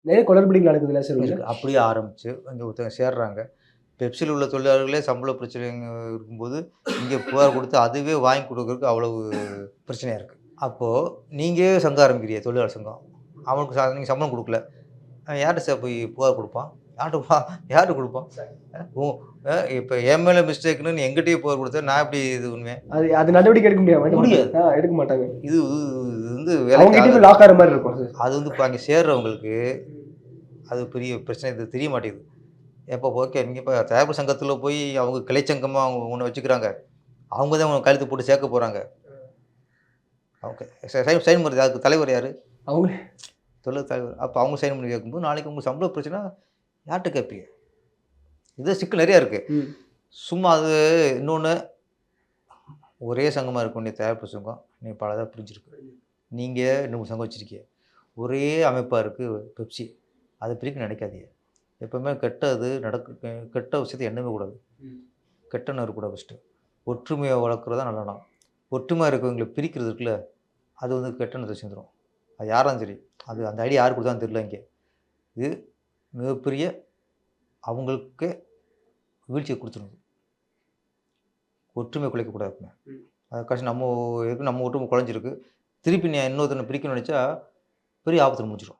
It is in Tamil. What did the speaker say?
நிறைய குளறுபடிகள் நடக்குதுல்ல சார் உள்ள? இருக்கு. அப்படியே ஆரம்பிச்சு இங்க ஒருத்தங்க சேர்றாங்க. பெப்சில உள்ள தொழிலாளர்களே சம்பள பிரச்சனைங்க இருக்கும்போது, இங்க புகார் குடுத்து அதுவே வாங்கி குடுக்குறதுக்கு அவ்வளவு பிரச்சனையா இருக்கு. அப்போ நீங்க சங்கம் ஆரம்பிக்கிறீங்க, தொழிலாளர் சங்கம். அவனுக்கு நீங்க சம்பளம் குடுக்கல. யார்ட்ட சார் போய் புகார் குடுப்பான்? யார்ட்ட குடுப்பான்? உ அ இப்ப என் மேல மிஸ்டேக்ன்னு என்கிட்டயே புகார் குடுத்தா நான் எப்படி இது பண்ணுவேன்? அது அது நடவடிக்கை எடுக்க முடியாம முடியாது. எடுக்க மாட்டாங்க. இது இது வந்து அவங்க வேலைக்கு கிட்டயும் போய் ஆகாது. லாக் ஆகுற மாரி இருக்கும் சார். அது வந்து இப்ப அங்க சேர்றவங்களுக்கு அது பெரிய பிரச்சனை. இது தெரிய மாட்டேங்குது. எப்போ ஓகே நீங்க இப்ப தயாரிப்பு சங்கத்தில போய் அவங்க கிளை சங்கமா அவங்க ஒண்ணு வச்சுக்கிறாங்க. அவங்க தான் உங்க கையெழுத்து போட்டு சேர்க்க போறாங்க. ஓகே. சைன் பண்றது யாரு? தலைவர் யாரு? அவங்களே தொழில் தலைவர். அப்ப அவங்க சைன் பண்ணி கேட்கும்போது, நாளைக்கு உங்களுக்கு சம்பள பிரச்சனை யார்ட்ட கேட்பீங்க? இது சிக்கல் நெறைய இருக்கு. ம். சும்மா அது இன்னொன்னு ஒரே சங்கமா இருக்க வேண்டிய தயாரிப்பு சங்கம், இன்னைக்கு பலதா பிரிஞ்சிருக்கு. நீங்க 2 சங்கம் வச்சிருக்கீங்க. ஒரே அமைப்பா இருக்கு பெப்சி. அத பிரிக்க நினைக்காதீங்க. எப்பவுமே கெட்டது கெட்ட விஷயத்த எண்ணவே கூடாது. கெட்ட எண்ணம் இருக்கக்கூடாது ஃபர்ஸ்ட்டு. ஒற்றுமைய வளர்க்குறது தான் நல்ல எண்ணம். ஒற்றுமையா இருக்கிறவங்கள பிரிக்கிறது இருக்குல்ல, அது வந்து கெட்ட எண்ணத்த சேர்ந்துரும். அது யாரா இருந்தாலும் சரி. அது அந்த ஐடியா யார் குடுத்தான்னு தெரியல இங்க. இது மிகப்பெரிய அவங்களுக்கே வீழ்ச்சிய குடுத்துரும். ஒற்றுமைய குலைக்கக்கூடாதுங்க. அது கடைசி நம்ம ஒற்றுமை குலைஞ்சிருக்கு. திருப்பி நீ இன்னொருத்தன பிரிக்கணும்னு நெனச்சா, பெரிய ஆபத்துல முடிஞ்சிரும்.